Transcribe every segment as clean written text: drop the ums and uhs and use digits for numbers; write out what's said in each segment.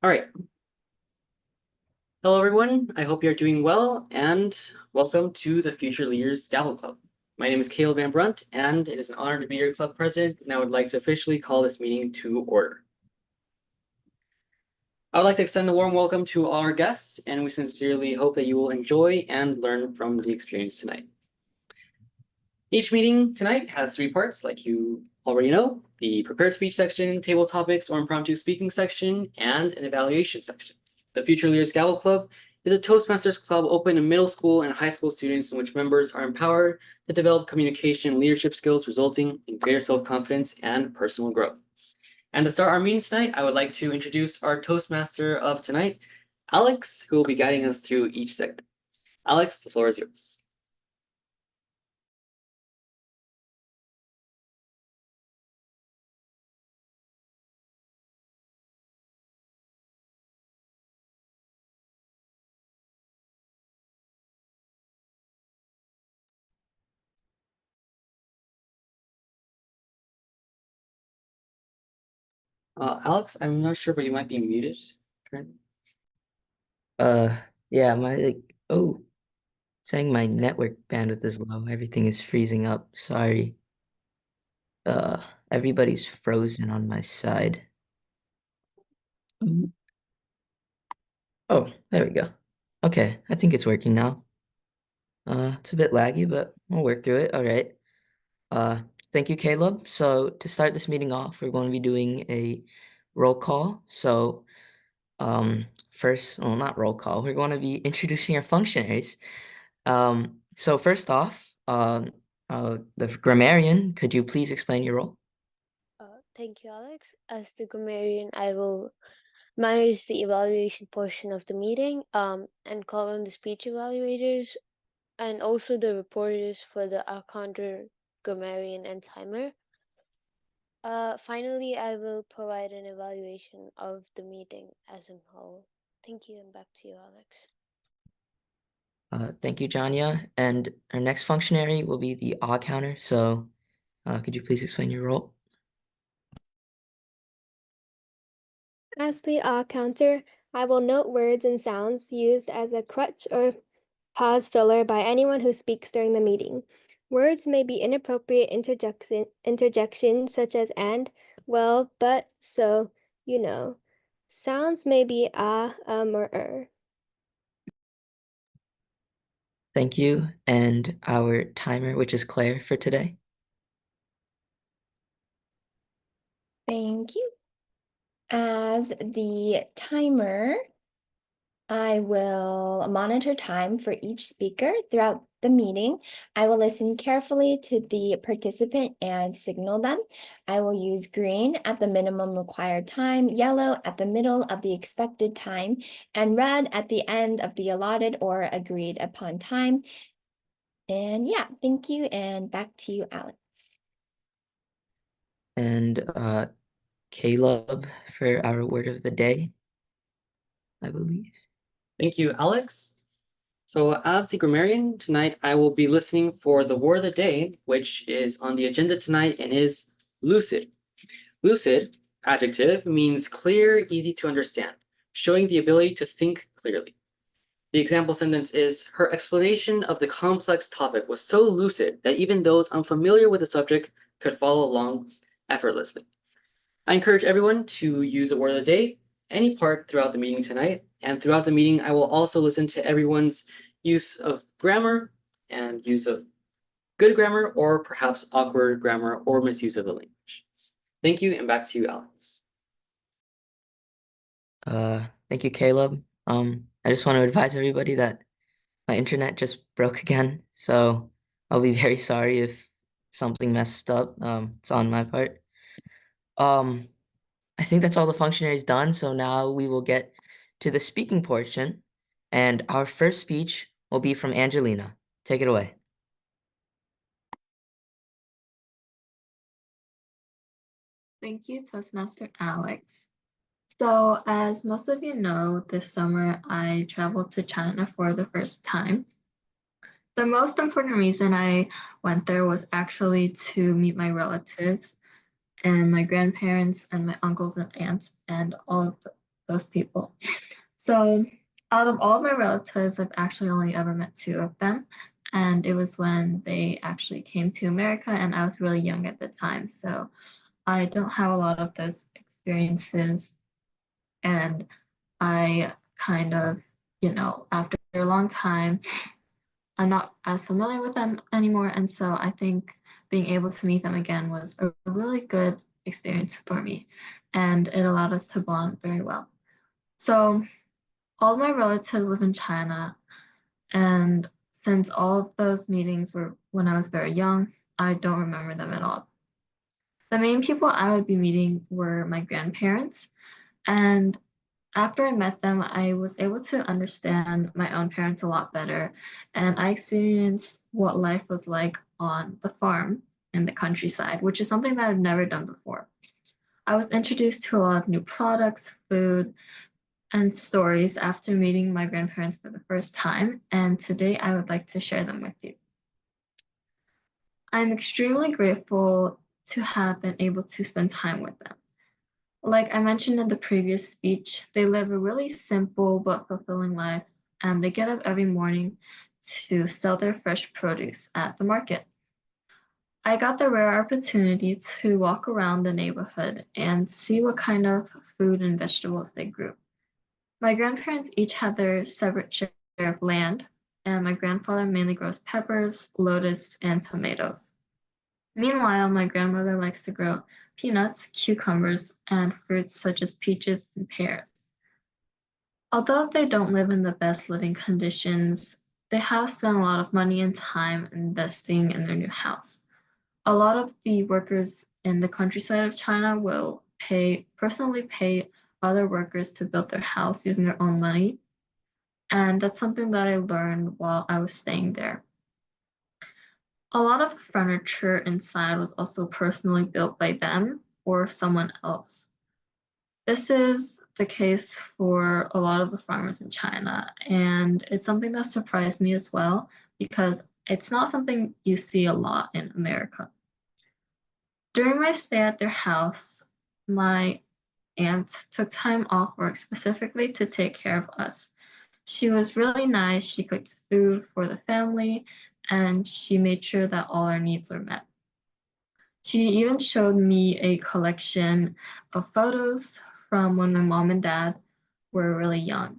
All right. Hello, everyone. I hope you're doing well, and welcome to the Future Leaders Gavel Club. My name is Caleb Van Brunt, and it is an honor to be your club president, and I would like to officially call this meeting to order. I would like to extend a warm welcome to all our guests, and we sincerely hope that you will enjoy and learn from the experience tonight. Each meeting tonight has 3 parts, like you already know: the prepared speech section, table topics or impromptu speaking section, and an evaluation section. The Future Leaders Gavel Club is a Toastmasters club open to middle school and high school students in which members are empowered to develop communication and leadership skills, resulting in greater self-confidence and personal growth. And to start our meeting tonight, I would like to introduce our Toastmaster of tonight, Alex, who will be guiding us through each segment. Alex, the floor is yours. Alex, I'm not sure, but you might be muted currently. Uh, yeah, saying my network bandwidth is low. Everything is freezing up. Sorry. Everybody's frozen on my side. Mm. Oh, there we go. Okay, I think it's working now. It's a bit laggy, but we'll work through it. All right. Uh, Thank you, Caleb. So to start this meeting off, we're going to be doing a roll call. So, first, well, not roll call. We're going to be introducing our functionaries. So first off, the grammarian, could you please explain your role? Thank you, Alex. As the grammarian, I will manage the evaluation portion of the meeting and call on the speech evaluators and also the reporters for the counter grammarian and timer. Finally, I will provide an evaluation of the meeting as a whole. Thank you, and back to you, Alex. Thank you, Janya. And our next functionary will be the counter. So could you please explain your role? As the counter, I will note words and sounds used as a crutch or pause filler by anyone who speaks during the meeting. Words may be inappropriate interjections such as and, well, but, so, you know. Sounds may be or. Thank you. And our timer, which is Claire for today. Thank you. As the timer, I will monitor time for each speaker throughout the meeting. I will listen carefully to the participant and signal them. I will use green at the minimum required time, yellow at the middle of the expected time, and red at the end of the allotted or agreed upon time. And yeah, thank you, and back to you, Alex. And Caleb for our word of the day, I believe. Thank you, Alex. So as the grammarian, tonight I will be listening for the word of the day, which is on the agenda tonight and is lucid. Lucid, adjective, means clear, easy to understand, showing the ability to think clearly. The example sentence is, her explanation of the complex topic was so lucid that even those unfamiliar with the subject could follow along effortlessly. I encourage everyone to use the word of the day any part throughout the meeting tonight. And throughout the meeting, I will also listen to everyone's use of grammar and use of good grammar or perhaps awkward grammar or misuse of the language. Thank you, and back to you, Alex. Thank you, Caleb. I just want to advise everybody that my internet just broke again, so I'll be very sorry if something messed up. It's on my part. I think that's all the functionaries done, so now we will get to the speaking portion, and our first speech will be from Angelina. Take it away. Thank you, Toastmaster Alex. So, as most of you know, this summer I traveled to China for the first time. The most important reason I went there was actually to meet my relatives and my grandparents and my uncles and aunts and all of those people. So out of all of my relatives, I've actually only ever met 2 of them. And it was when they actually came to America, and I was really young at the time. So I don't have a lot of those experiences. And I kind of, after a long time, I'm not as familiar with them anymore. And so I think being able to meet them again was a really good experience for me. And it allowed us to bond very well. So all of my relatives live in China. And since all of those meetings were when I was very young, I don't remember them at all. The main people I would be meeting were my grandparents. And after I met them, I was able to understand my own parents a lot better. And I experienced what life was like on the farm in the countryside, which is something that I've never done before. I was introduced to a lot of new products, food, and stories after meeting my grandparents for the first time. And today I would like to share them with you. I'm extremely grateful to have been able to spend time with them. Like I mentioned in the previous speech, they live a really simple but fulfilling life, and they get up every morning to sell their fresh produce at the market. I got the rare opportunity to walk around the neighborhood and see what kind of food and vegetables they grew. My grandparents each had their separate share of land, and my grandfather mainly grows peppers, lettuce, and tomatoes. Meanwhile, my grandmother likes to grow peanuts, cucumbers, and fruits such as peaches and pears. Although they don't live in the best living conditions, they have spent a lot of money and time investing in their new house. A lot of the workers in the countryside of China will personally pay other workers to build their house using their own money. And that's something that I learned while I was staying there. A lot of furniture inside was also personally built by them or someone else. This is the case for a lot of the farmers in China, and it's something that surprised me as well because it's not something you see a lot in America. During my stay at their house, my aunt took time off work specifically to take care of us. She was really nice. She cooked food for the family, and she made sure that all our needs were met. She even showed me a collection of photos from when my mom and dad were really young.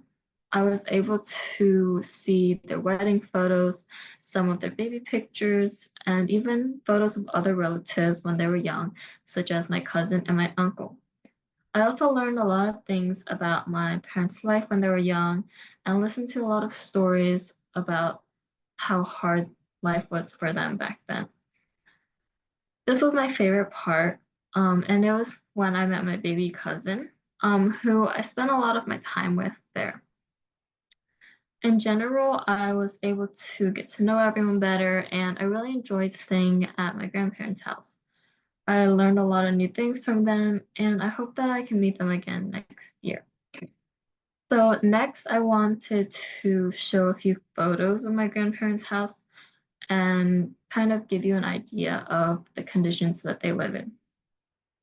I was able to see their wedding photos, some of their baby pictures, and even photos of other relatives when they were young, such as my cousin and my uncle. I also learned a lot of things about my parents' life when they were young and listened to a lot of stories about how hard life was for them back then. This was my favorite part, and it was when I met my baby cousin, who I spent a lot of my time with there. In general, I was able to get to know everyone better, and I really enjoyed staying at my grandparents' house. I learned a lot of new things from them, and I hope that I can meet them again next year. So next, I wanted to show a few photos of my grandparents' house and kind of give you an idea of the conditions that they live in.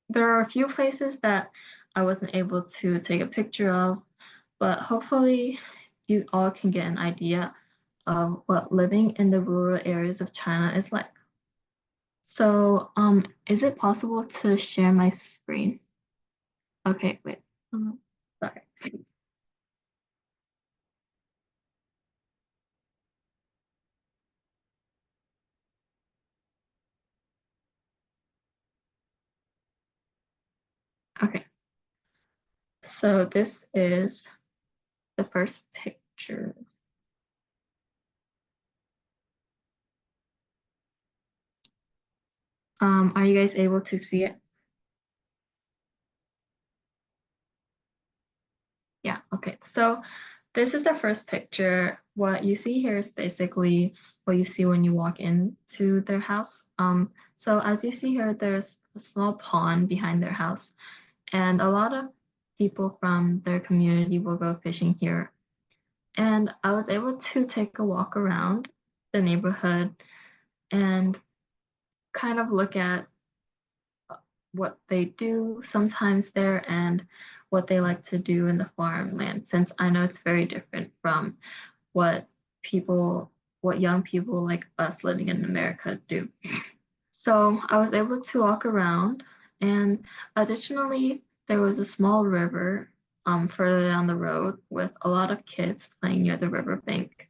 There are a few places that I wasn't able to take a picture of, but hopefully you all can get an idea of what living in the rural areas of China is like. So, is it possible to share my screen? Okay, wait. Sorry. Okay. So this is the first picture. Are you guys able to see it? Yeah, okay. So this is the first picture. What you see here is basically what you see when you walk into their house. So as you see here, there's a small pond behind their house, and a lot of people from their community will go fishing here. And I was able to take a walk around the neighborhood and kind of look at what they do sometimes there and what they like to do in the farmland, since I know it's very different from what young people like us living in America do. So I was able to walk around, and additionally, there was a small river further down the road with a lot of kids playing near the riverbank.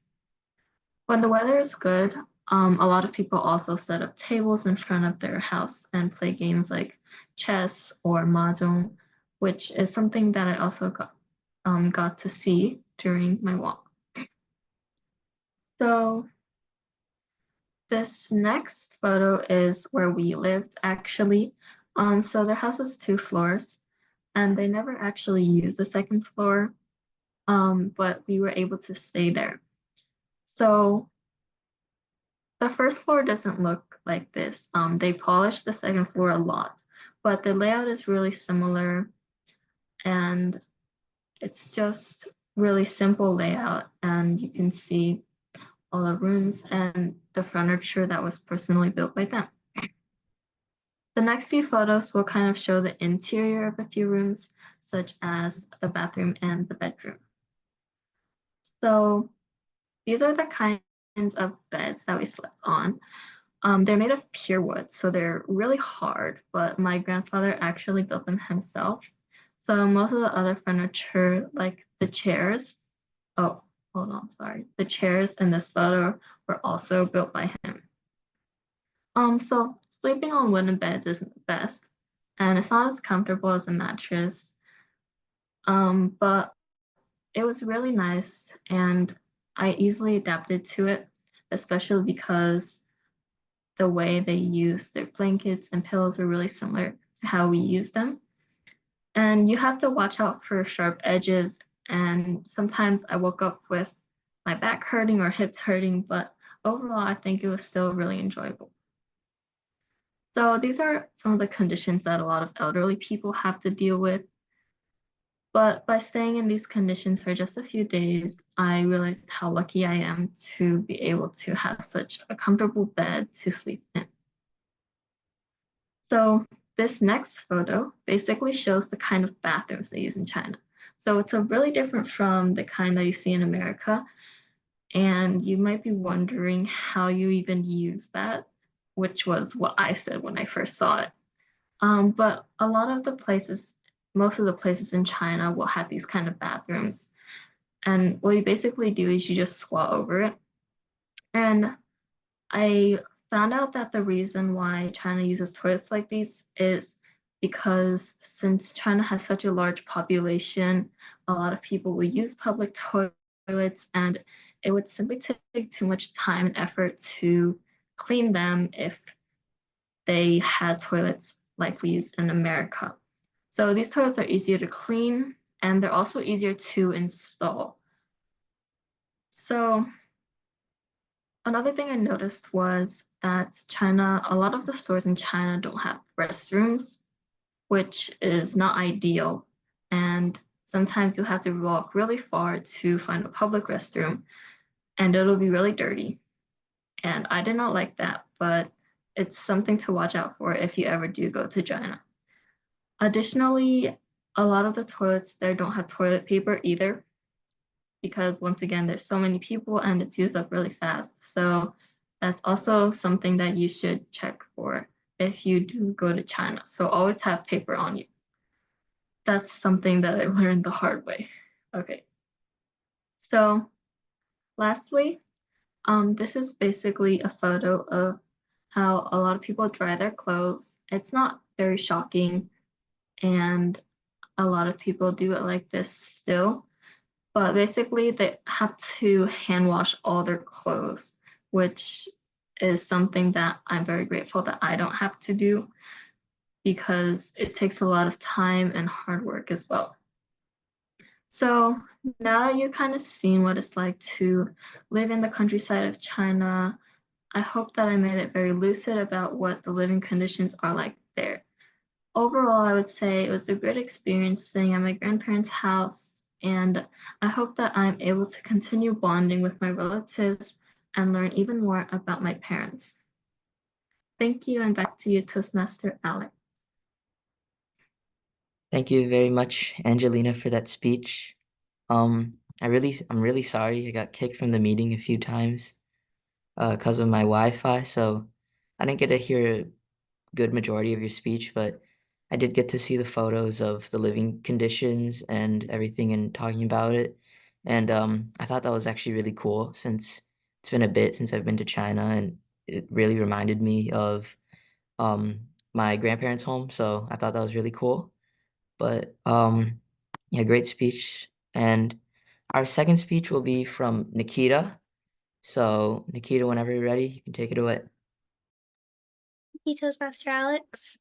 When the weather is good, a lot of people also set up tables in front of their house and play games like chess or mahjong, which is something that I also got to see during my walk. So this next photo is where we lived actually. So their house was 2 floors, and they never actually used the second floor, but we were able to stay there. So the first floor doesn't look like this. They polished the second floor a lot, but the layout is really similar, and it's just really simple layout, and you can see all the rooms and the furniture that was personally built by them. The next few photos will kind of show the interior of a few rooms, such as the bathroom and the bedroom. So these are the kinds of beds that we slept on. They're made of pure wood, so they're really hard, but my grandfather actually built them himself. So most of the other furniture, like the chairs, oh, hold on, sorry. The chairs in this photo were also built by him. So sleeping on wooden beds isn't the best, and it's not as comfortable as a mattress. But it was really nice, and I easily adapted to it, especially because the way they use their blankets and pillows were really similar to how we use them. And you have to watch out for sharp edges, and sometimes I woke up with my back hurting or hips hurting, but overall I think it was still really enjoyable. So these are some of the conditions that a lot of elderly people have to deal with. But by staying in these conditions for just a few days, I realized how lucky I am to be able to have such a comfortable bed to sleep in. So this next photo basically shows the kind of bathrooms they use in China. So it's a really different from the kind that you see in America. And you might be wondering how you even use that, which was what I said when I first saw it. But a lot of the places, most of the places in China will have these kind of bathrooms. And what you basically do is you just squat over it. And I found out that the reason why China uses toilets like these is because since China has such a large population, a lot of people will use public toilets, and it would simply take too much time and effort to clean them if they had toilets like we use in America. So these toilets are easier to clean, and they're also easier to install. So another thing I noticed was that a lot of the stores in China don't have restrooms, which is not ideal. And sometimes you'll have to walk really far to find a public restroom, and it'll be really dirty. And I did not like that, but it's something to watch out for if you ever do go to China. Additionally, a lot of the toilets there don't have toilet paper either, because once again, there's so many people and it's used up really fast. So that's also something that you should check for if you do go to China. So always have paper on you. That's something that I learned the hard way. Okay. So lastly, this is basically a photo of how a lot of people dry their clothes. It's not very shocking, and a lot of people do it like this still. But basically, they have to hand wash all their clothes, which is something that I'm very grateful that I don't have to do, because it takes a lot of time and hard work as well. So now that you've kind of seen what it's like to live in the countryside of China, I hope that I made it very lucid about what the living conditions are like there. Overall, I would say it was a great experience staying at my grandparents' house, and I hope that I'm able to continue bonding with my relatives and learn even more about my parents. Thank you, and back to you, Toastmaster Alex. Thank you very much, Angelina, for that speech. I'm really sorry I got kicked from the meeting a few times because of my Wi-Fi, so I didn't get to hear a good majority of your speech, but I did get to see the photos of the living conditions and everything and talking about it. And I thought that was actually really cool since it's been a bit since I've been to China, and it really reminded me of um, my grandparents' home, so I thought that was really cool. But yeah, great speech. And our second speech will be from Nikita. So Nikita, whenever you're ready, you can take it away. Thank you, Toastmaster Alex.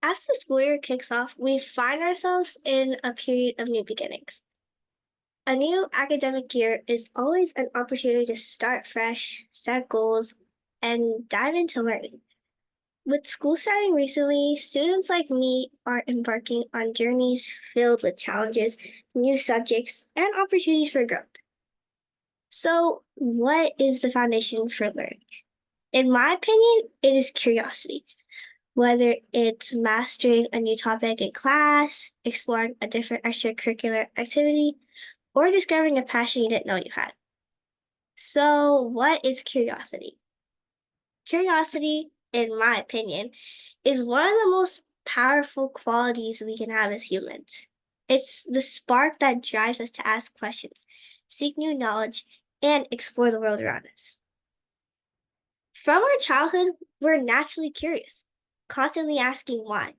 As the school year kicks off, we find ourselves in a period of new beginnings. A new academic year is always an opportunity to start fresh, set goals, and dive into learning. With school starting recently, students like me are embarking on journeys filled with challenges, new subjects, and opportunities for growth. So, what is the foundation for learning? In my opinion, it is curiosity. Whether it's mastering a new topic in class, exploring a different extracurricular activity, or discovering a passion you didn't know you had. So, what is curiosity? Curiosity, in my opinion, is one of the most powerful qualities we can have as humans. It's the spark that drives us to ask questions, seek new knowledge, and explore the world around us. From our childhood, we're naturally curious, constantly asking why.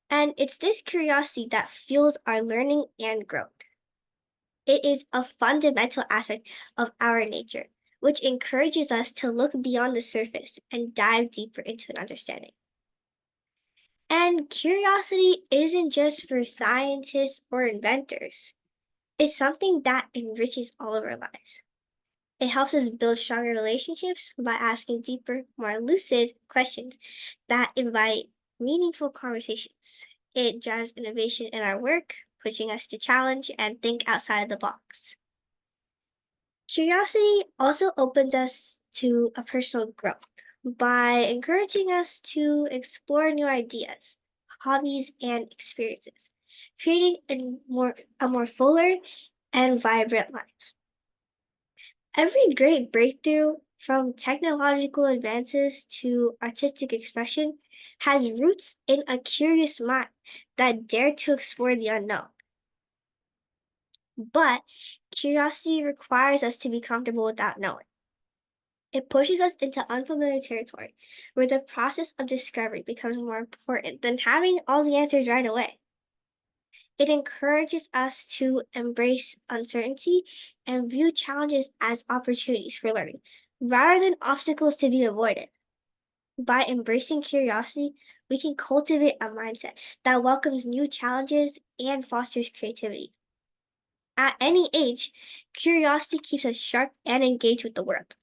And it's this curiosity that fuels our learning and growth. It is a fundamental aspect of our nature, which encourages us to look beyond the surface and dive deeper into an understanding. And curiosity isn't just for scientists or inventors. It's something that enriches all of our lives. It helps us build stronger relationships by asking deeper, more lucid questions that invite meaningful conversations. It drives innovation in our work, pushing us to challenge and think outside the box. Curiosity also opens us to a personal growth by encouraging us to explore new ideas, hobbies, and experiences, creating a more fuller and vibrant life. Every great breakthrough, from technological advances to artistic expression, has roots in a curious mind that dared to explore the unknown. But curiosity requires us to be comfortable without knowing. It pushes us into unfamiliar territory, where the process of discovery becomes more important than having all the answers right away. It encourages us to embrace uncertainty and view challenges as opportunities for learning, rather than obstacles to be avoided. By embracing curiosity, we can cultivate a mindset that welcomes new challenges and fosters creativity. At any age, curiosity keeps us sharp and engaged with the world.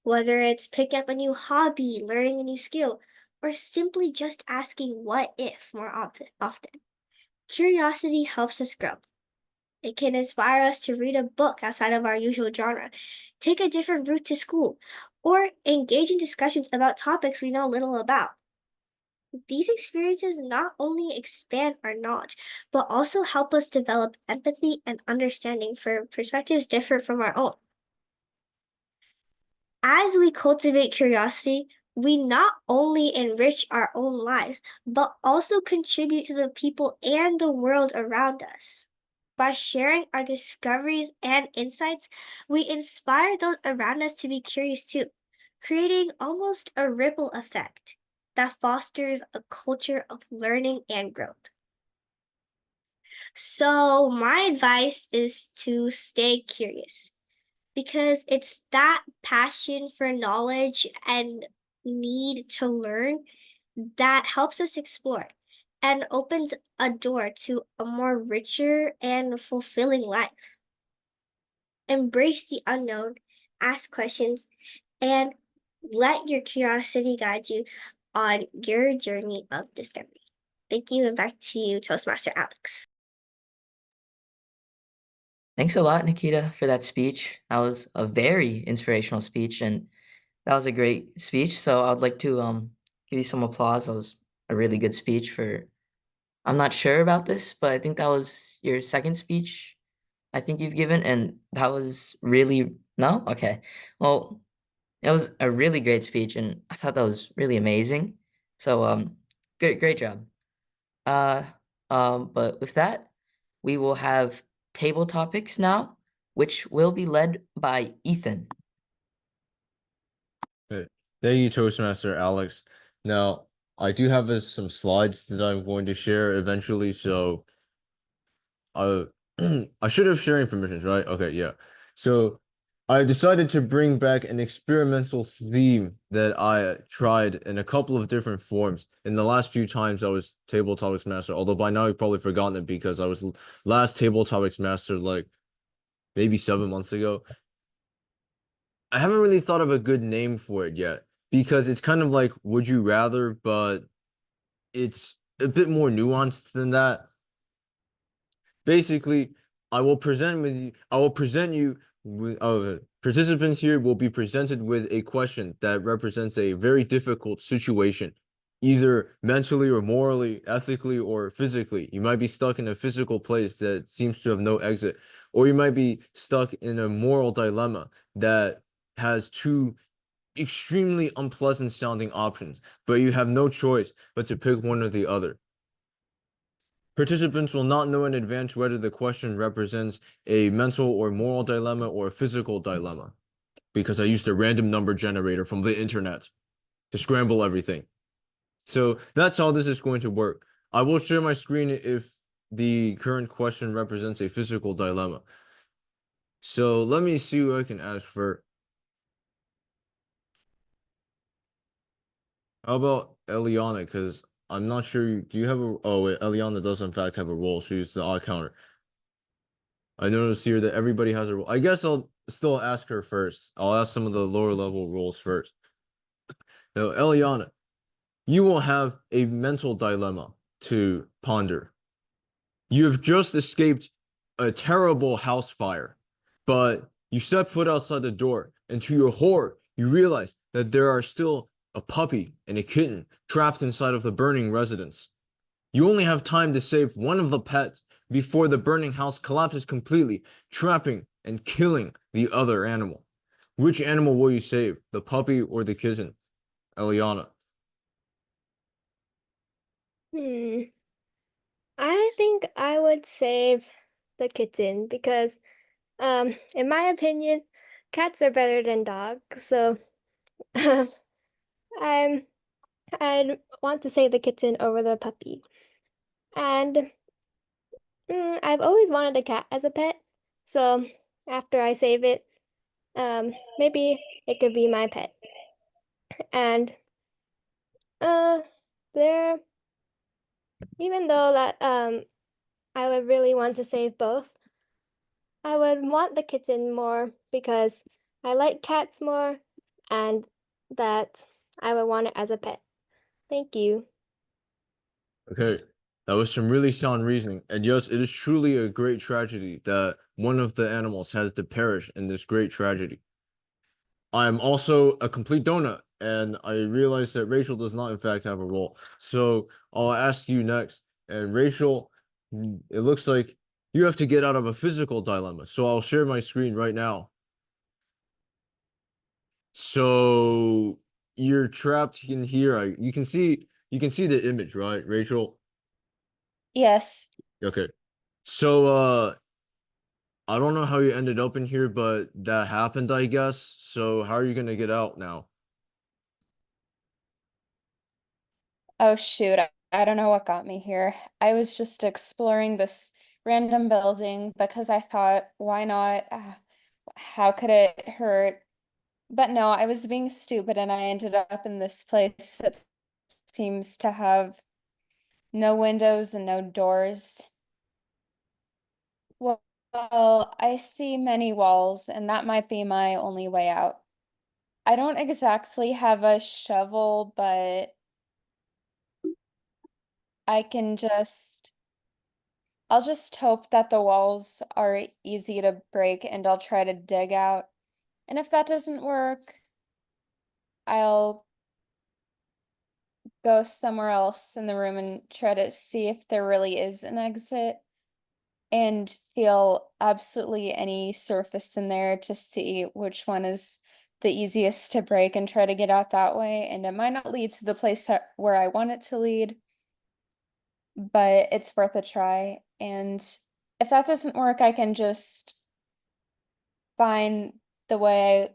Whether it's picking up a new hobby, learning a new skill, or simply just asking what if more often. Curiosity helps us grow. It can inspire us to read a book outside of our usual genre, take a different route to school, or engage in discussions about topics we know little about. These experiences not only expand our knowledge, but also help us develop empathy and understanding for perspectives different from our own. As we cultivate curiosity, we not only enrich our own lives, but also contribute to the people and the world around us. By sharing our discoveries and insights, we inspire those around us to be curious too, creating almost a ripple effect that fosters a culture of learning and growth. So, my advice is to stay curious because it's that passion for knowledge and need to learn that helps us explore and opens a door to a more richer and fulfilling life. Embrace the unknown, ask questions, and let your curiosity guide you on your journey of discovery. Thank you, and back to you, Toastmaster Alex. Thanks a lot, Nikita, for that speech. That was a very inspirational speech, and that was a great speech. So I would like to give you some applause. That was a really good speech for I'm not sure about this, but I think that was your second speech I think you've given, and that was really no? Okay. Well, it was a really great speech, and I thought that was really amazing. So great job. Uh but with that, we will have table topics now, which will be led by Ethan. Okay. Thank you, Toastmaster Alex. Now, I do have some slides that I'm going to share eventually, so I should have sharing permissions, right? Okay, yeah. So I decided to bring back an experimental theme that I tried in a couple of different forms in the last few times I was Table Topics Master, although by now you've probably forgotten it because I was last Table Topics Master like maybe 7 months ago. I haven't really thought of a good name for it yet because it's kind of like Would You Rather, but it's a bit more nuanced than that. Basically, I will present you with participants here will be presented with a question that represents a very difficult situation, either mentally or morally, ethically or physically. You might be stuck in a physical place that seems to have no exit, or you might be stuck in a moral dilemma that has two extremely unpleasant sounding options, but you have no choice but to pick one or the other. Participants will not know in advance whether the question represents a mental or moral dilemma or a physical dilemma, because I used a random number generator from the internet to scramble everything. So that's how this is going to work. I will share my screen if the current question represents a physical dilemma. So let me see what I can ask for. How about Eliana? Because I'm not sure. Do you have a? Oh wait, Eliana does in fact have a role. She's the odd counter. I noticed here that everybody has a role. I guess I'll still ask her first. I'll ask some of the lower level roles first. Now, Eliana, you will have a mental dilemma to ponder. You have just escaped a terrible house fire, but you step foot outside the door, and to your horror, you realize that there are still a puppy and a kitten trapped inside of the burning residence. You only have time to save one of the pets before the burning house collapses completely, trapping and killing the other animal. Which animal will you save, the puppy or the kitten? Eliana. I think I would save the kitten because, in my opinion, cats are better than dogs. So, I'm I'd want to save the kitten over the puppy. And I've always wanted a cat as a pet. So after I save it, maybe it could be my pet. And uh, there, even though that I would really want to save both, I would want the kitten more because I like cats more, and that I would want it as a pet. Thank you. Okay, that was some really sound reasoning. And yes, it is truly a great tragedy that one of the animals has to perish in this great tragedy. I am also a complete donut, and I realize that Rachel does not, in fact, have a role. So I'll ask you next. And Rachel, it looks like you have to get out of a physical dilemma. So I'll share my screen right now. So you're trapped in here. You can see the image, right, Rachel? Yes. Okay. So I don't know how you ended up in here, but that happened, I guess. So how are you gonna get out now? Oh shoot, I don't know what got me here. I was just exploring this random building because I thought, why not? How could it hurt? But no, I was being stupid and I ended up in this place that seems to have no windows and no doors. Well, I see many walls, and that might be my only way out. I don't exactly have a shovel, but I can I'll just hope that the walls are easy to break and I'll try to dig out. And if that doesn't work, I'll go somewhere else in the room and try to see if there really is an exit and feel absolutely any surface in there to see which one is the easiest to break and try to get out that way. And it might not lead to the place where I want it to lead, but it's worth a try. And if that doesn't work, I can just find the way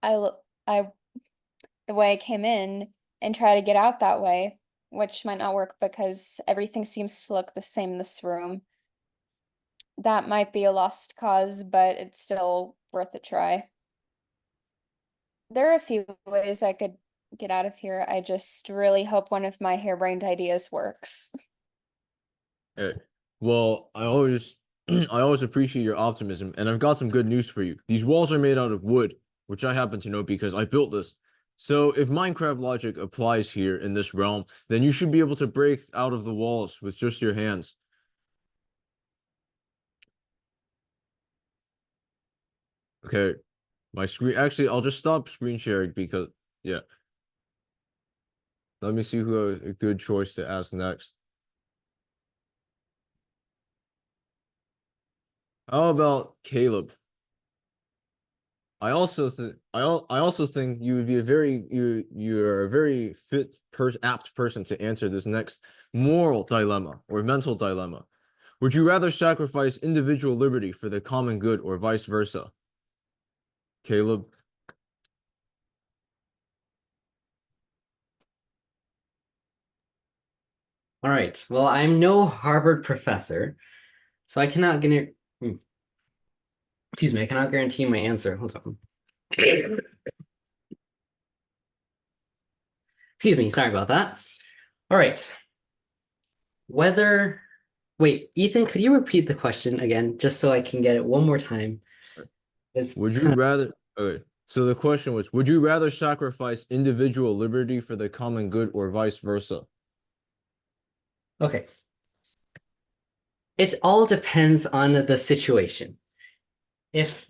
I the way I came in and try to get out that way, which might not work because everything seems to look the same in this room. That might be a lost cause, but it's still worth a try. There are a few ways I could get out of here. I just really hope one of my harebrained ideas works. Hey, well, I always I always appreciate your optimism, and I've got some good news for you. These walls are made out of wood, which I happen to know because I built this. So if Minecraft logic applies here in this realm, then you should be able to break out of the walls with just your hands. Okay, my screen, actually, I'll just stop screen sharing because, yeah. Let me see who a good choice to ask next. How about Caleb? I also think I also think you would be you're a very apt person to answer this next moral dilemma or mental dilemma. Would you rather sacrifice individual liberty for the common good or vice versa? Caleb? All right. Well, I'm no Harvard professor, so I cannot guarantee. Excuse me, I cannot guarantee my answer. Hold on. Excuse me, sorry about that. All right. Wait, Ethan, could you repeat the question again, just so I can get it one more time? Would you rather Okay. So the question was, would you rather sacrifice individual liberty for the common good or vice versa? Okay. It all depends on the situation. If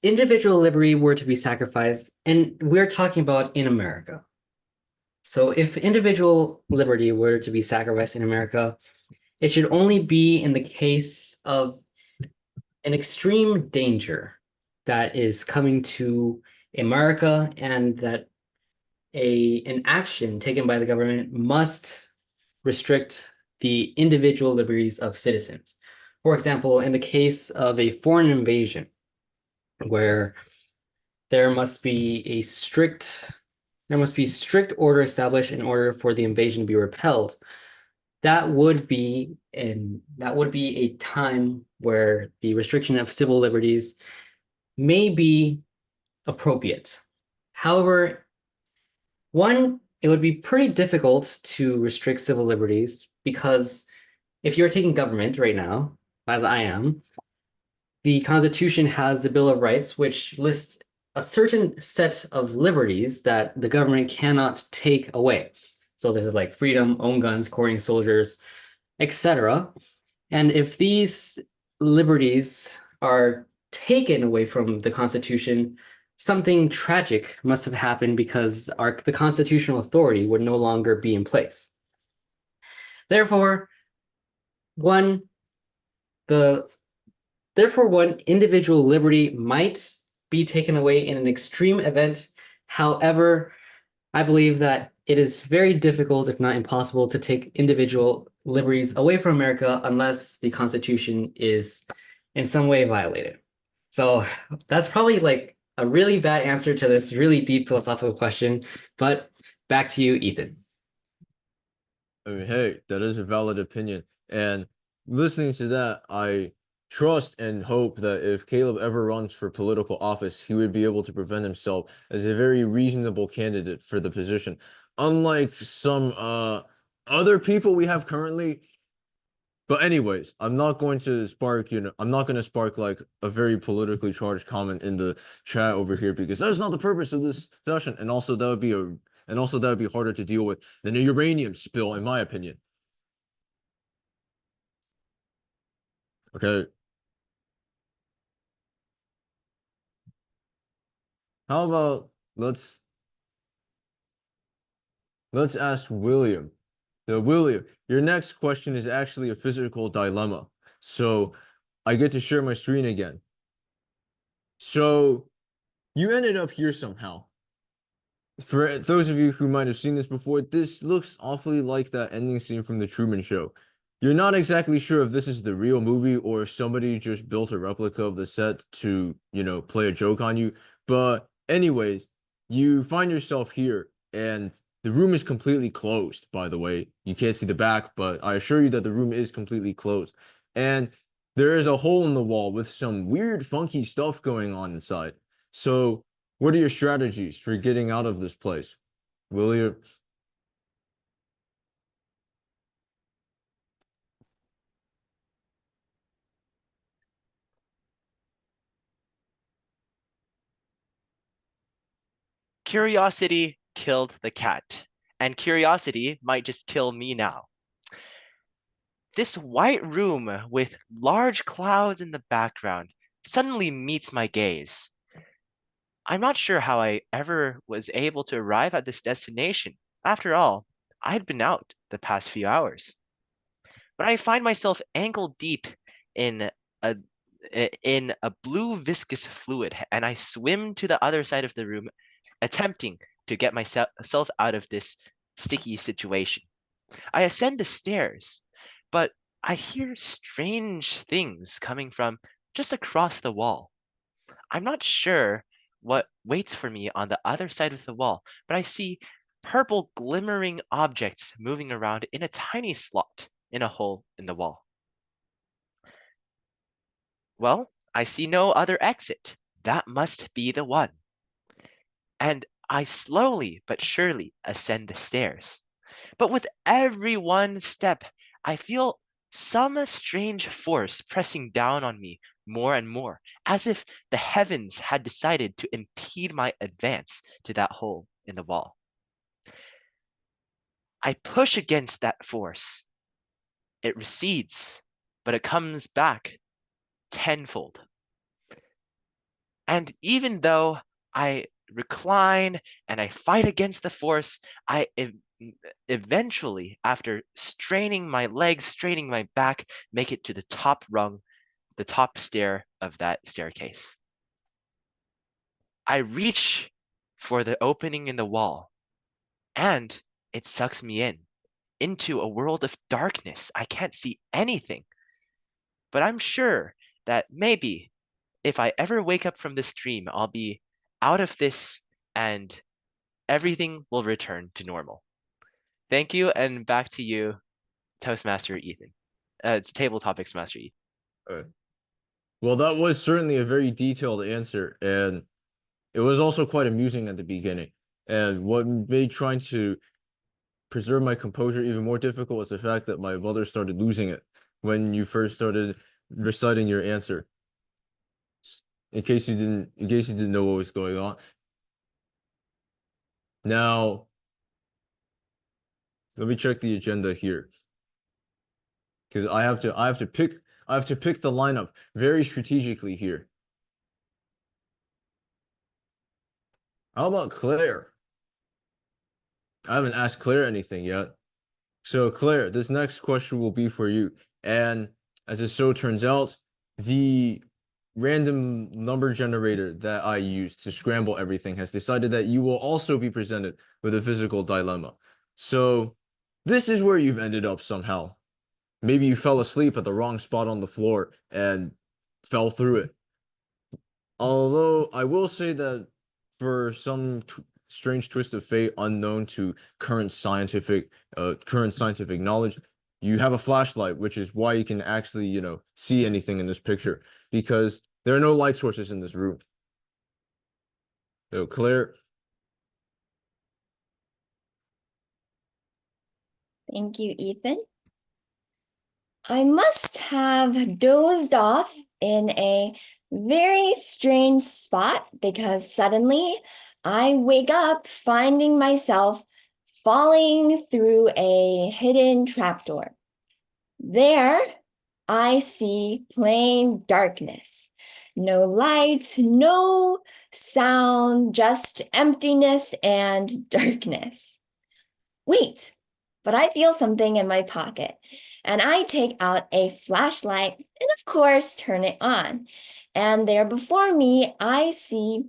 individual liberty were to be sacrificed, and we're talking about in America. So if individual liberty were to be sacrificed in America, it should only be in the case of an extreme danger that is coming to America and that an action taken by the government must restrict the individual liberties of citizens. For example, in the case of a foreign invasion, where there must be strict order established in order for the invasion to be repelled. That would be a time where the restriction of civil liberties may be appropriate. However, it would be pretty difficult to restrict civil liberties because if you're taking government right now, as I am, the Constitution has the Bill of Rights, which lists a certain set of liberties that the government cannot take away. So this is like freedom, own guns, courting soldiers, etc. And if these liberties are taken away from the Constitution, something tragic must have happened because the constitutional authority would no longer be in place. Therefore, one individual liberty might be taken away in an extreme event. However, I believe that it is very difficult, if not impossible, to take individual liberties away from America unless the Constitution is in some way violated. So that's probably like a really bad answer to this really deep philosophical question, but back to you, Ethan. I mean, hey, that is a valid opinion. And listening to that, I trust and hope that if Caleb ever runs for political office, he would be able to present himself as a very reasonable candidate for the position. Unlike some other people we have currently. But anyways, I'm not going to spark like a very politically charged comment in the chat over here because that's not the purpose of this session. And also that would be harder to deal with than a uranium spill, in my opinion. Okay. How about let's ask William. So William, your next question is actually a physical dilemma. So I get to share my screen again. So you ended up here somehow. For those of you who might have seen this before, this looks awfully like that ending scene from The Truman Show. You're not exactly sure if this is the real movie or if somebody just built a replica of the set to, play a joke on you. But anyways, you find yourself here and the room is completely closed, by the way. You can't see the back, but I assure you that the room is completely closed. And there is a hole in the wall with some weird, funky stuff going on inside. So what are your strategies for getting out of this place? Will you? Curiosity killed the cat, and curiosity might just kill me now. This white room with large clouds in the background suddenly meets my gaze. I'm not sure how I ever was able to arrive at this destination. After all, I had been out the past few hours. But I find myself ankle deep in a in a blue viscous fluid, and I swim to the other side of the room, attempting to get myself out of this sticky situation. I ascend the stairs, but I hear strange things coming from just across the wall. I'm not sure what waits for me on the other side of the wall, but I see purple glimmering objects moving around in a tiny slot in a hole in the wall. Well, I see no other exit. That must be the one. And I slowly but surely ascend the stairs. But with every one step, I feel some strange force pressing down on me more and more, as if the heavens had decided to impede my advance to that hole in the wall. I push against that force. It recedes, but it comes back tenfold. And even though I recline and I fight against the force, I eventually, after straining my legs, straining my back, make it to the top rung, the top stair of that staircase. I reach for the opening in the wall, and it sucks me into a world of darkness. I can't see anything. But I'm sure that maybe if I ever wake up from this dream, I'll be out of this and everything will return to normal. Thank you, and back to you, Toastmaster Ethan. It's Table Topics Master Ethan. All right. Well, that was certainly a very detailed answer, and it was also quite amusing at the beginning. And what made trying to preserve my composure even more difficult was the fact that my mother started losing it when you first started reciting your answer. In case you didn't know what was going on. Now, let me check the agenda here. Because I have to pick the lineup very strategically here. How about Claire? I haven't asked Claire anything yet. So Claire, this next question will be for you. And as it so turns out, the random number generator that I used to scramble everything has decided that you will also be presented with a physical dilemma. So this is where you've ended up somehow. Maybe you fell asleep at the wrong spot on the floor and fell through it. Although I will say that for some strange twist of fate unknown to current scientific knowledge, you have a flashlight, which is why you can actually, see anything in this picture, because there are no light sources in this room. So Claire. Thank you, Ethan. I must have dozed off in a very strange spot because suddenly I wake up finding myself falling through a hidden trapdoor. There, I see plain darkness. No lights, no sound, just emptiness and darkness. Wait, but I feel something in my pocket, and I take out a flashlight and, of course, turn it on. And there before me, I see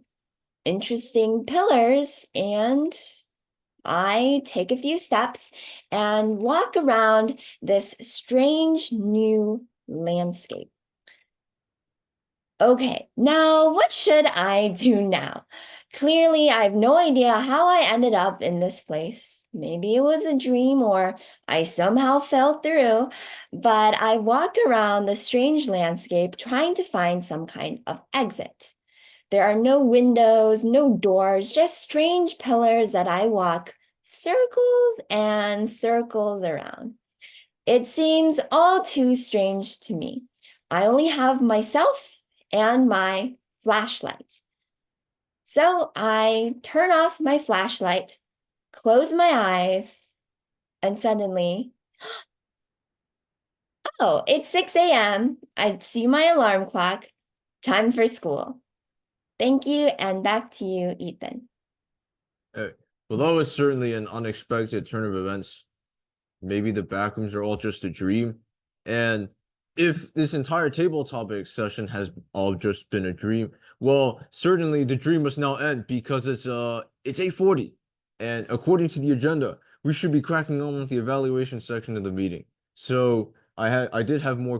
interesting pillars, and I take a few steps and walk around this strange new landscape. Okay, now what should I do now? Clearly, I have no idea how I ended up in this place. Maybe it was a dream or I somehow fell through, but I walk around the strange landscape trying to find some kind of exit. There are no windows, no doors, just strange pillars that I walk circles and circles around. It seems all too strange to me. I only have myself and my flashlight. So I turn off my flashlight, close my eyes, and suddenly, oh, it's 6 a.m. I see my alarm clock. Time for school. Thank you, and back to you, Ethan. Well, that was certainly an unexpected turn of events. Maybe the backrooms are all just a dream. And if this entire table topic session has all just been a dream, well, certainly the dream must now end because it's 8:40. And according to the agenda, we should be cracking on with the evaluation section of the meeting. So I did have more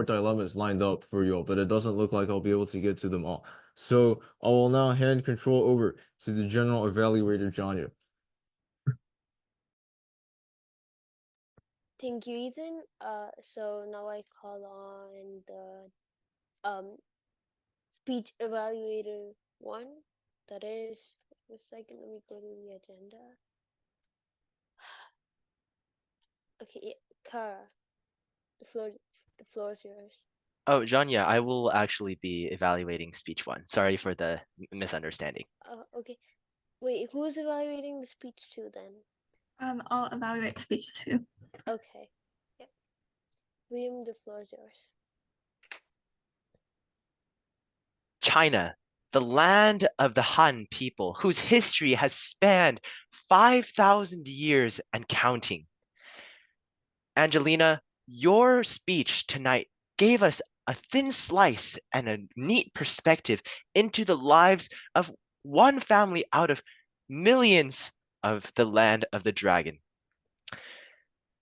dilemmas lined up for you all, but it doesn't look like I'll be able to get to them all. So I will now hand control over to the general evaluator, Janya. Thank you, Ethan. So now I call on the speech evaluator 1. That is, a second, let me go to the agenda. Okay, yeah, Kara, the floor is yours. Oh, Janya, I will actually be evaluating speech 1. Sorry for the misunderstanding. Okay. Wait, who's evaluating the speech 2 then? I'll evaluate speech 2. Okay. Yep. William, the floor is yours. China, the land of the Han people, whose history has spanned 5,000 years and counting. Angelina, your speech tonight gave us a thin slice and a neat perspective into the lives of one family out of millions of the land of the dragon.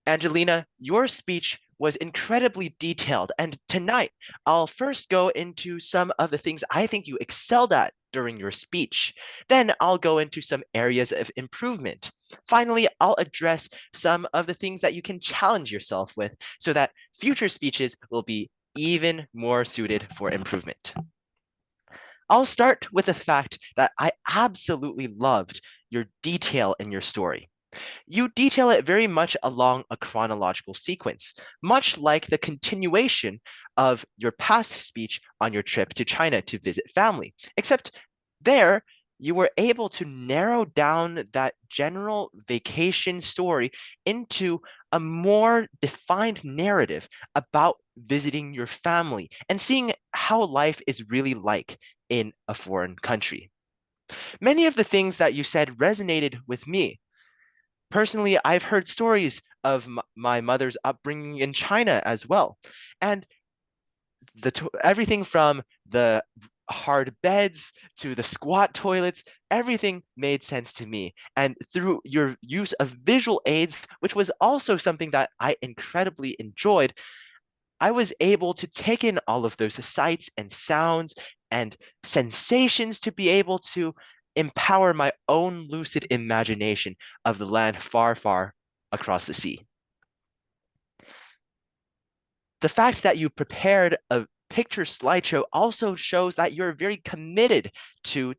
Angelina, your speech was incredibly detailed, and tonight I'll first go into some of the things I think you excelled at during your speech. Then I'll go into some areas of improvement. Finally, I'll address some of the things that you can challenge yourself with so that future speeches will be even more suited for improvement. I'll start with the fact that I absolutely loved your detail in your story. You detail it very much along a chronological sequence, much like the continuation of your past speech on your trip to China to visit family, except there you were able to narrow down that general vacation story into a more defined narrative about visiting your family and seeing how life is really like in a foreign country. Many of the things that you said resonated with me. Personally, I've heard stories of my mother's upbringing in China as well. And everything from the hard beds to the squat toilets, everything made sense to me. And through your use of visual aids, which was also something that I incredibly enjoyed, I was able to take in all of those sights and sounds and sensations to be able to empower my own lucid imagination of the land far, far across the sea. The fact that you prepared a picture slideshow also shows that you're very committed to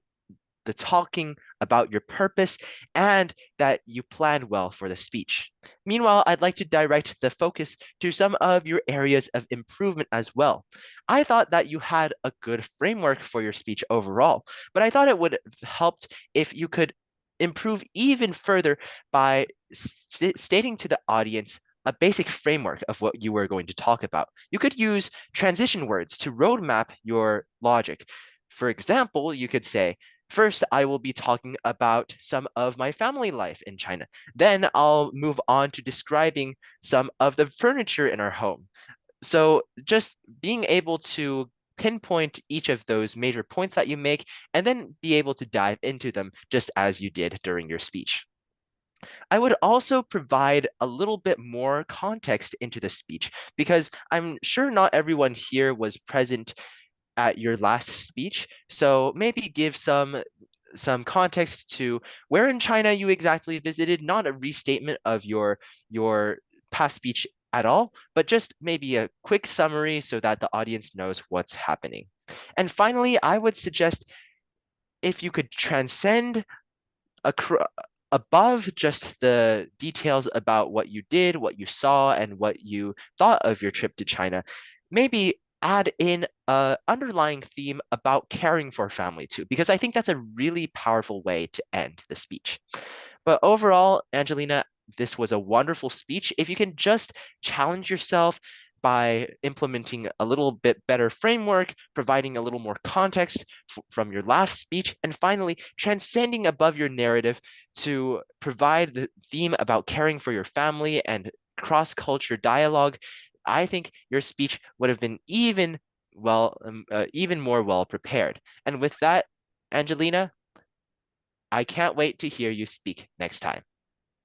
the talking about your purpose and that you planned well for the speech. Meanwhile, I'd like to direct the focus to some of your areas of improvement as well. I thought that you had a good framework for your speech overall, but I thought it would have helped if you could improve even further by stating to the audience a basic framework of what you were going to talk about. You could use transition words to roadmap your logic. For example, you could say, First, I will be talking about some of my family life in China. Then I'll move on to describing some of the furniture in our home. So just being able to pinpoint each of those major points that you make and then be able to dive into them just as you did during your speech. I would also provide a little bit more context into the speech because I'm sure not everyone here was present at your last speech. So maybe give some context to where in China you exactly visited, not a restatement of your past speech at all, but just maybe a quick summary so that the audience knows what's happening. And finally, I would suggest if you could transcend above just the details about what you did, what you saw, and what you thought of your trip to China, maybe add in a underlying theme about caring for family too, because I think that's a really powerful way to end the speech. But overall, Angelina, this was a wonderful speech. If you can just challenge yourself by implementing a little bit better framework, providing a little more context from your last speech, and finally transcending above your narrative to provide the theme about caring for your family and cross-culture dialogue, I think your speech would have been even more well prepared. And with that, Angelina, I can't wait to hear you speak next time.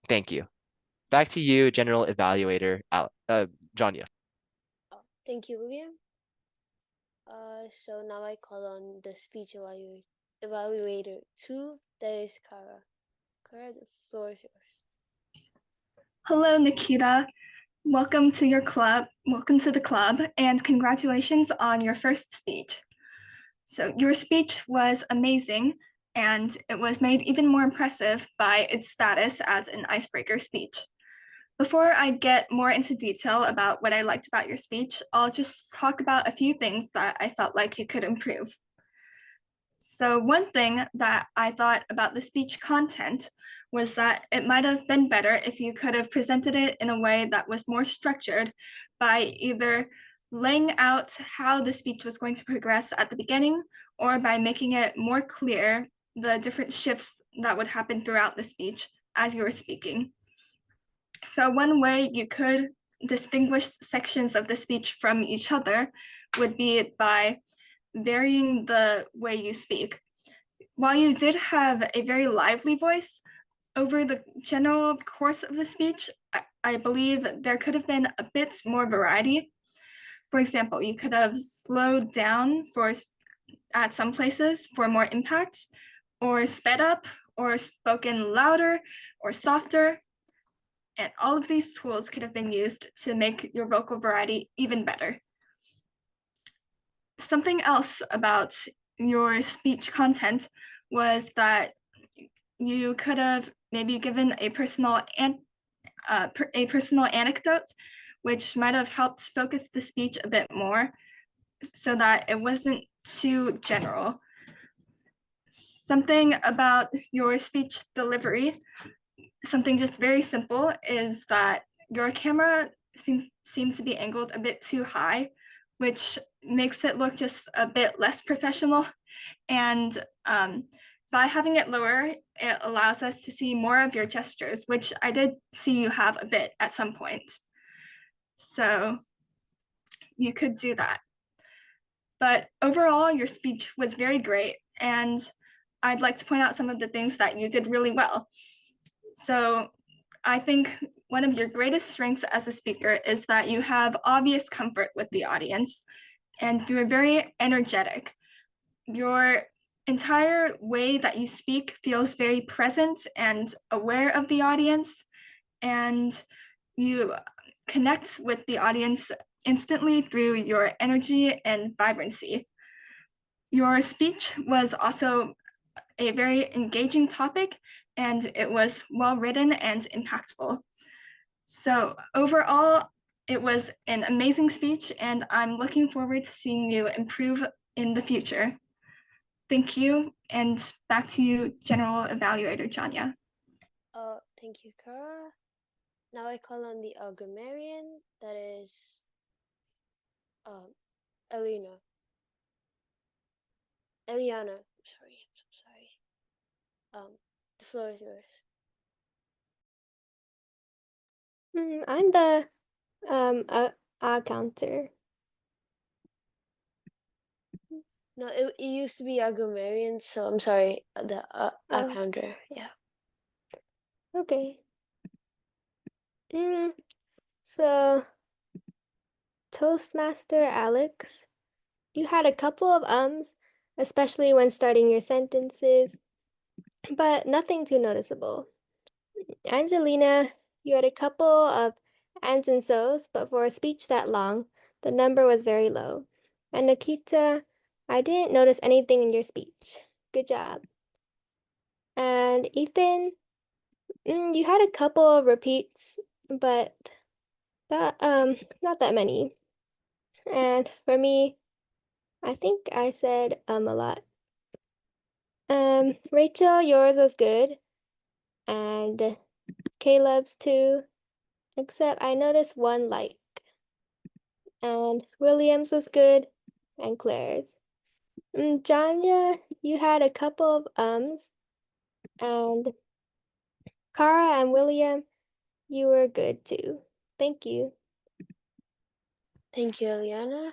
Thank you. Back to you, General Evaluator Janya. Thank you, William. So now I call on the speech evaluator 2, that is Kara. Kara, the floor is yours. Hello, Nikita. Welcome to your club. Welcome to the club, and congratulations on your first speech. So your speech was amazing, and it was made even more impressive by its status as an icebreaker speech. Before I get more into detail about what I liked about your speech, I'll just talk about a few things that I felt like you could improve. So one thing that I thought about the speech content was that it might have been better if you could have presented it in a way that was more structured by either laying out how the speech was going to progress at the beginning or by making it more clear the different shifts that would happen throughout the speech as you were speaking. So one way you could distinguish sections of the speech from each other would be by varying the way you speak. While you did have a very lively voice, over the general course of the speech, I believe there could have been a bit more variety. For example, you could have slowed down at some places for more impact, or sped up, or spoken louder or softer. And all of these tools could have been used to make your vocal variety even better. Something else about your speech content was that you could have maybe given a personal anecdote, which might have helped focus the speech a bit more so that it wasn't too general. Something about your speech delivery, something just very simple, is that your camera seemed to be angled a bit too high, which makes it look just a bit less professional. And by having it lower, it allows us to see more of your gestures, which I did see you have a bit at some point. So you could do that. But overall, your speech was very great. And I'd like to point out some of the things that you did really well. So I think one of your greatest strengths as a speaker is that you have obvious comfort with the audience and you're very energetic. Your entire way that you speak feels very present and aware of the audience, and you connect with the audience instantly through your energy and vibrancy. Your speech was also a very engaging topic, and it was well written and impactful. So overall, it was an amazing speech, and I'm looking forward to seeing you improve in the future. Thank you, and back to you, General Evaluator Janya. Thank you, Kara. Now I call on the grammarian, that is Eliana. I'm so sorry. The floor is yours. I'm the counter. No, it used to be a grammarian, so I'm sorry, the Oh. counter. Yeah. Okay. So, Toastmaster Alex, you had a couple of ums, especially when starting your sentences, but nothing too noticeable. Angelina, you had a couple of ands and so's, but for a speech that long, the number was very low. And Nikita, I didn't notice anything in your speech. Good job. And Ethan, you had a couple of repeats, but that not that many. And for me, I think I said a lot. Rachel, yours was good, and Caleb's too, except I noticed one like. And William's was good, and Claire's. Janya, you had a couple of ums, and Kara and William, you were good too. Thank you. Thank you, Eliana.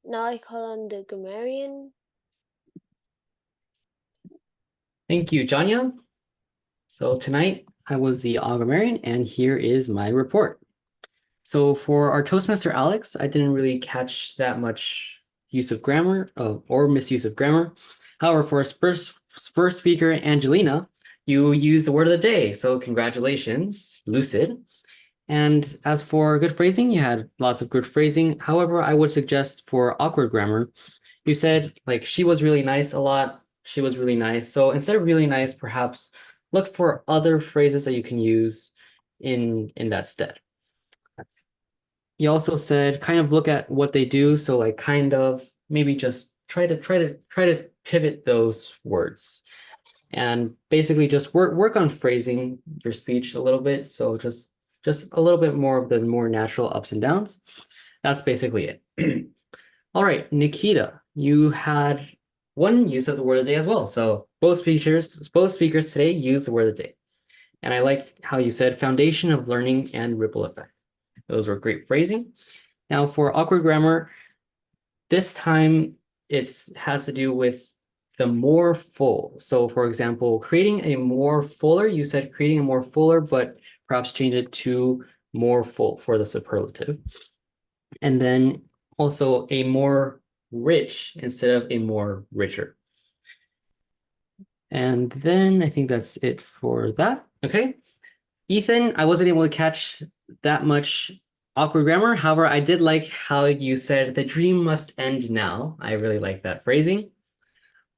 Now I call on the grammarian. Thank you, Janya. So tonight I was the grammarian, and here is my report. So for our Toastmaster Alex, I didn't really catch that much use of grammar or misuse of grammar. However, for our first speaker, Angelina, you used the word of the day. So congratulations, lucid. And as for good phrasing, you had lots of good phrasing. However, I would suggest for awkward grammar, you said like she was really nice a lot. She was really nice. So instead of really nice, perhaps look for other phrases that you can use in that stead. You also said kind of look at what they do. So like kind of maybe just try to pivot those words and basically just work on phrasing your speech a little bit. So just a little bit more of the more natural ups and downs. That's basically it. All right, Nikita, you had one use of the word of the day as well. So both speakers today use the word of the day. And I like how you said foundation of learning and ripple effect. Those were great phrasing. Now for awkward grammar, this time it has to do with the more full. So for example, creating a more fuller, you said creating a more fuller, but perhaps change it to more full for the superlative. And then also a more rich instead of a more richer. And then I think that's it for that. Okay. Ethan, I wasn't able to catch that much awkward grammar. However, I did like how you said the dream must end now. I really like that phrasing.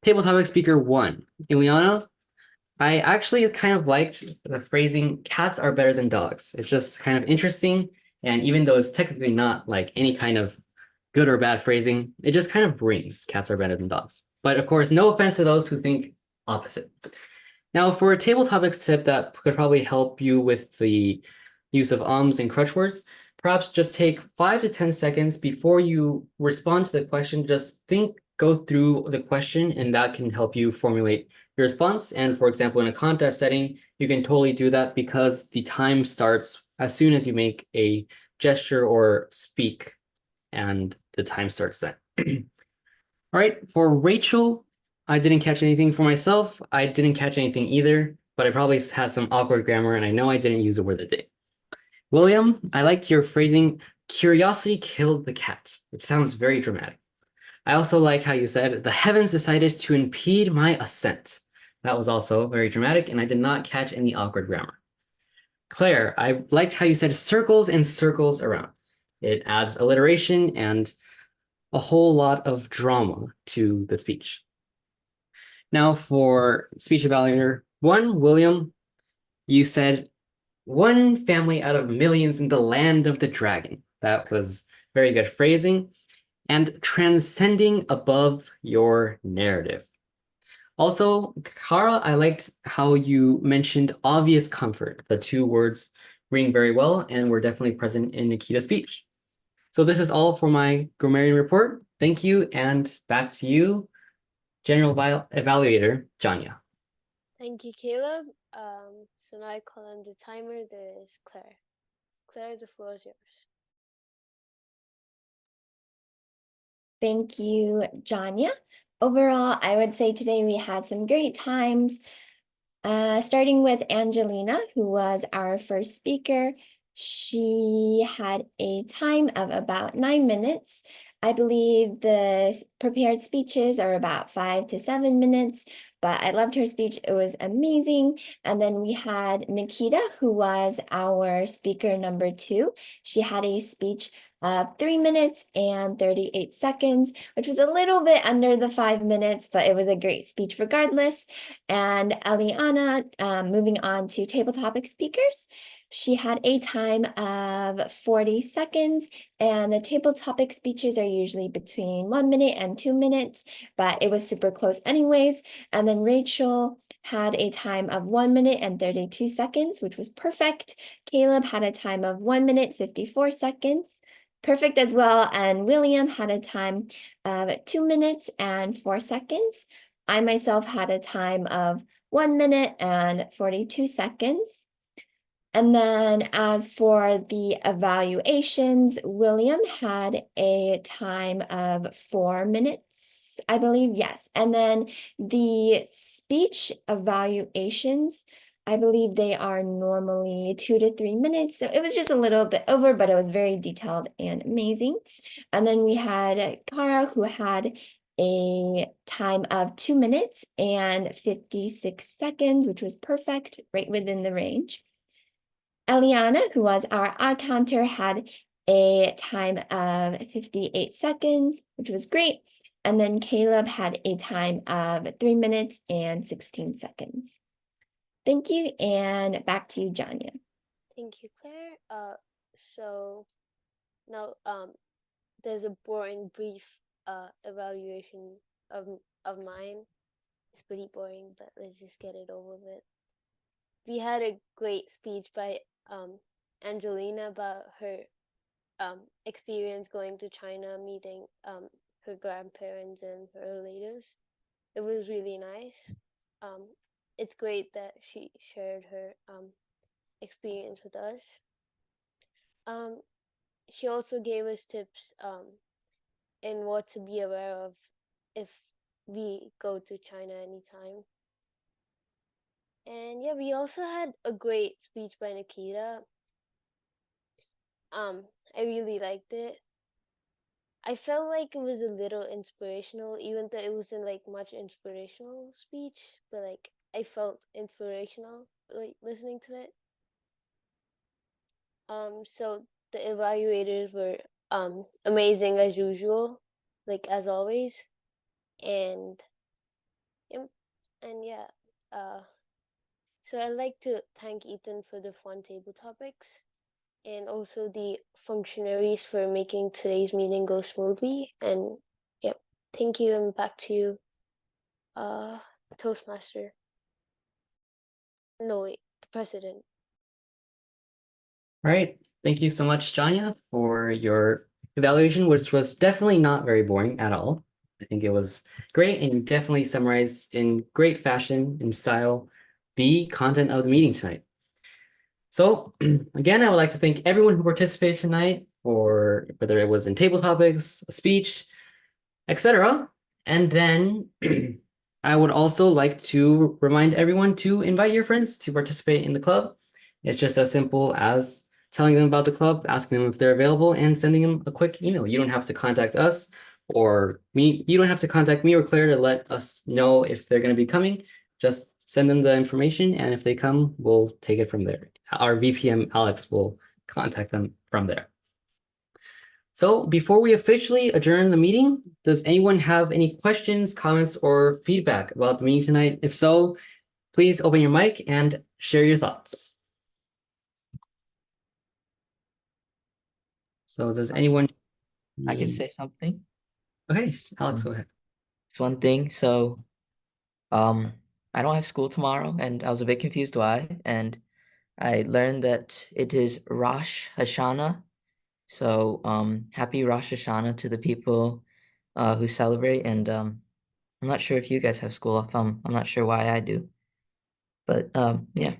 Table topic speaker 1, Ileana. I actually kind of liked the phrasing cats are better than dogs. It's just kind of interesting. And even though it's technically not like any kind of good or bad phrasing, it just kind of rings cats are better than dogs. But of course, no offense to those who think opposite. Now for a table topics tip that could probably help you with the use of ums and crutch words, perhaps just take 5 to 10 seconds before you respond to the question. Just go through the question, and that can help you formulate your response. And for example, in a contest setting, you can totally do that because the time starts as soon as you make a gesture or speak, and the time starts then. All right, for Rachel, I didn't catch anything. For myself, I didn't catch anything either, but I probably had some awkward grammar, and I know I didn't use the word of the day. William, I liked your phrasing, curiosity killed the cat. It sounds very dramatic. I also like how you said, the heavens decided to impede my ascent. That was also very dramatic, and I did not catch any awkward grammar. Claire, I liked how you said circles and circles around. It adds alliteration and a whole lot of drama to the speech. Now for speech evaluator 1, William, you said one family out of millions in the land of the dragon. That was very good phrasing and transcending above your narrative. Also, Kara, I liked how you mentioned obvious comfort. The two words ring very well and were definitely present in Nikita's speech. So this is all for my grammarian report. Thank you, and back to you, General Evaluator Janya. Thank you, Caleb. So now I call on the timer. There is Claire. Claire, the floor is yours. Thank you, Janya. Overall, I would say today we had some great times. Starting with Angelina, who was our first speaker. She had a time of about 9 minutes. I believe the prepared speeches are about 5 to 7 minutes, but I loved her speech. It was amazing. And then we had Nikita, who was our speaker number 2. She had a speech of 3 minutes and 38 seconds, which was a little bit under the 5 minutes, but it was a great speech regardless. And Eliana, moving on to table topic speakers, she had a time of 40 seconds, and the table topic speeches are usually between 1 minute and 2 minutes, but it was super close anyways. And then Rachel had a time of 1 minute and 32 seconds, which was perfect. Caleb had a time of 1 minute, 54 seconds. Perfect as well. And William had a time of 2 minutes and 4 seconds. I myself had a time of 1 minute and 42 seconds. And then as for the evaluations, William had a time of 4 minutes, I believe, yes. And then the speech evaluations, I believe they are normally 2 to 3 minutes. So it was just a little bit over, but it was very detailed and amazing. And then we had Kara, who had a time of 2 minutes and 56 seconds, which was perfect, right within the range. Eliana, who was our odd counter, had a time of 58 seconds, which was great. And then Caleb had a time of 3 minutes and 16 seconds. Thank you, and back to you, Janya. Thank you, Claire. So now there's a boring brief evaluation of mine. It's pretty boring, but let's just get it over with. We had a great speech by Angelina about her experience going to China, meeting her grandparents and her relatives. It was really nice. It's great that she shared her experience with us. She also gave us tips in what to be aware of if we go to China anytime. And yeah, we also had a great speech by Nikita. I really liked it. I felt like it was a little inspirational, even though it wasn't like much inspirational speech, but like I felt inspirational like listening to it. So the evaluators were amazing as usual, like as always, and yeah. So I'd like to thank Ethan for the fun table topics, and also the functionaries for making today's meeting go smoothly. And yep, thank you, and back to you, Toastmaster. No, wait, the president. All right. Thank you so much, Janya, for your evaluation, which was definitely not very boring at all. I think it was great, and you definitely summarized in great fashion and style the content of the meeting tonight. So again, I would like to thank everyone who participated tonight, for whether it was in table topics, a speech, etc. And then I would also like to remind everyone to invite your friends to participate in the club. It's just as simple as telling them about the club, asking them if they're available, and sending them a quick email. You don't have to contact us or me. You don't have to contact me or Claire to let us know if they're going to be coming. Just send them the information, and if they come, we'll take it from there. Our VPM, Alex, will contact them from there. So before we officially adjourn the meeting, does anyone have any questions, comments, or feedback about the meeting tonight? If so, please open your mic and share your thoughts. So does anyone? I can say something. Okay, Alex, go ahead. It's one thing. So, I don't have school tomorrow, and I was a bit confused why. And I learned that it is Rosh Hashanah. So, happy Rosh Hashanah to the people who celebrate. And I'm not sure if you guys have school off. I'm not sure why I do. But yeah.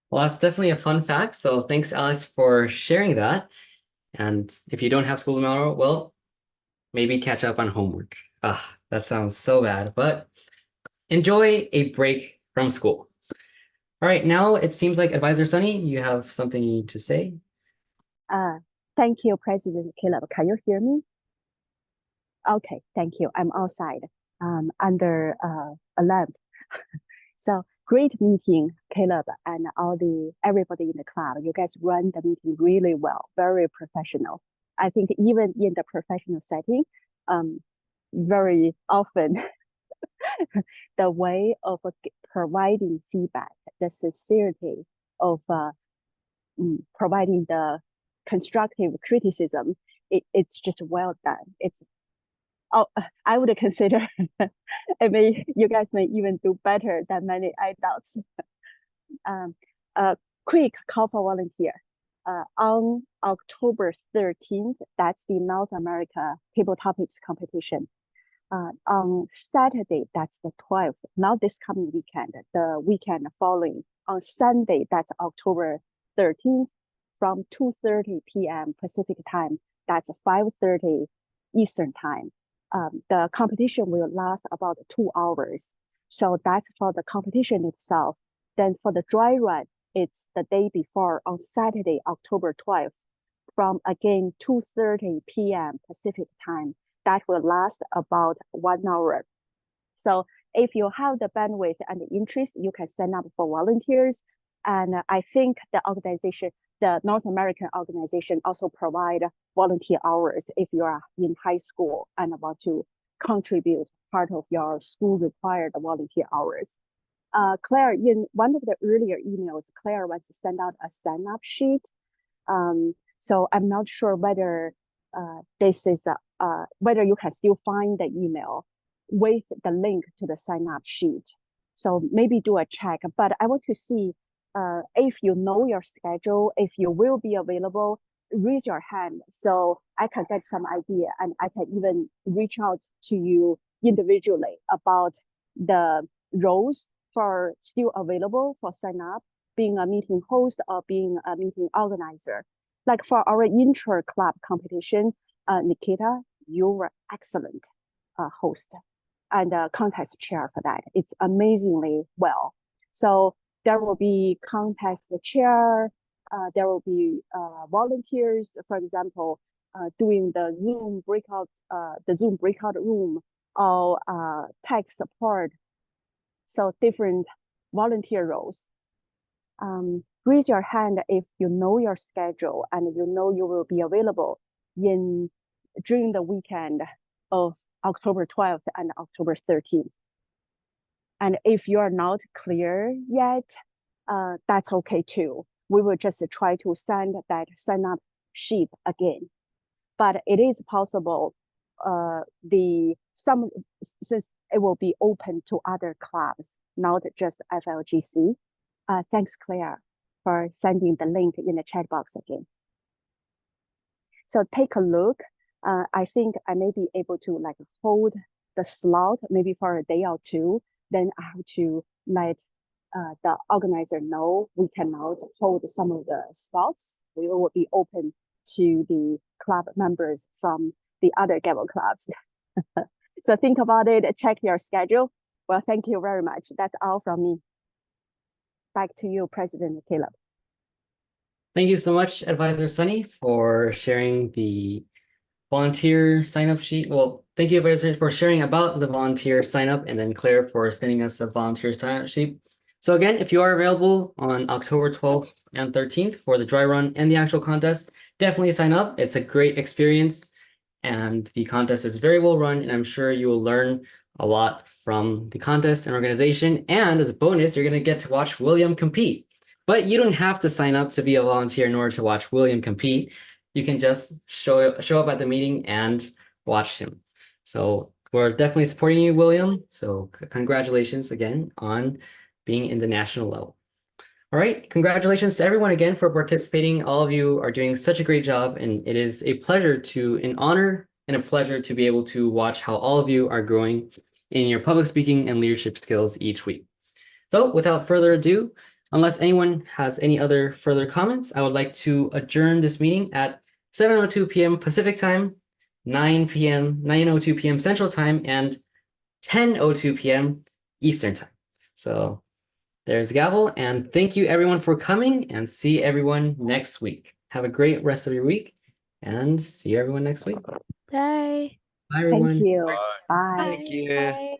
Well, that's definitely a fun fact. So thanks, Alex, for sharing that. And if you don't have school tomorrow, well, maybe catch up on homework. Ah, that sounds so bad, but enjoy a break from school. All right, now it seems like Advisor Sunny, you have something you need to say. Thank you, President Caleb. Can you hear me? Okay, thank you. I'm outside, under a lamp. So great meeting, Caleb, and everybody in the club. You guys run the meeting really well, very professional. I think even in the professional setting, very often the way of providing feedback, the sincerity of providing the constructive criticism, it's just well done. I would consider you guys may even do better than many adults. Quick call for volunteer. On October 13th, that's the North America Table Topics competition. On Saturday, that's the 12th, not this coming weekend, the weekend following. On Sunday, that's October 13th, from 2:30 p.m. Pacific time, that's 5:30 Eastern time. The competition will last about 2 hours. So that's for the competition itself. Then for the dry run, it's the day before on Saturday, October 12th, from again 2:30 p.m. Pacific time. That will last about 1 hour. So if you have the bandwidth and the interest, you can sign up for volunteers. And I think the organization, the North American organization, also provide volunteer hours if you are in high school and want to contribute part of your school required volunteer hours. Claire, in one of the earlier emails, Claire was to send out a sign-up sheet. So I'm not sure whether this is whether you can still find the email with the link to the sign-up sheet. So maybe do a check. But I want to see if you know your schedule, if you will be available, raise your hand so I can get some idea and I can even reach out to you individually about the roles for still available for sign up, being a meeting host or being a meeting organizer. Like for our intra-club competition, Nikita, you were excellent host and contest chair for that. It's amazingly well. So there will be contest chair, there will be volunteers, for example, doing the Zoom breakout room or tech support. So different volunteer roles. Raise your hand if you know your schedule and you know you will be available during the weekend of October 12th and October 13th. And if you are not clear yet, that's okay too. We will just try to send that sign up sheet again. But it is possible since it will be open to other clubs, not just FLGC. Thanks, Claire, for sending the link in the chat box again. So take a look. I think I may be able to like hold the slot maybe for a day or two. Then I have to let the organizer know we cannot hold some of the spots. We will be open to the club members from the other Gavel clubs. So think about it, check your schedule. Well, thank you very much. That's all from me. Back to you, President Caleb. Thank you so much, Advisor Sunny, for sharing the volunteer sign-up sheet. Well, thank you, Advisor, for sharing about the volunteer sign-up, and then Claire for sending us a volunteer sign-up sheet. So again, if you are available on October 12th and 13th for the dry run and the actual contest, definitely sign up. It's a great experience, and the contest is very well run, and I'm sure you will learn a lot from the contest and organization. And as a bonus, you're going to get to watch William compete. But you don't have to sign up to be a volunteer in order to watch William compete. You can just show up at the meeting and watch him. So we're definitely supporting you, William. So congratulations again on being in the national level. All right, congratulations to everyone again for participating. All of you are doing such a great job, and it is a pleasure an honor and a pleasure to be able to watch how all of you are growing in your public speaking and leadership skills each week. So without further ado, unless anyone has any other further comments, I would like to adjourn this meeting at 7:02 p.m. Pacific time, 9:02 p.m. Central Time, and 10:02 p.m. Eastern Time. So there's the gavel, and thank you everyone for coming, and see everyone next week. Have a great rest of your week, and see everyone next week. Bye. Bye, everyone. Thank you. Bye. Bye. Thank you. Bye.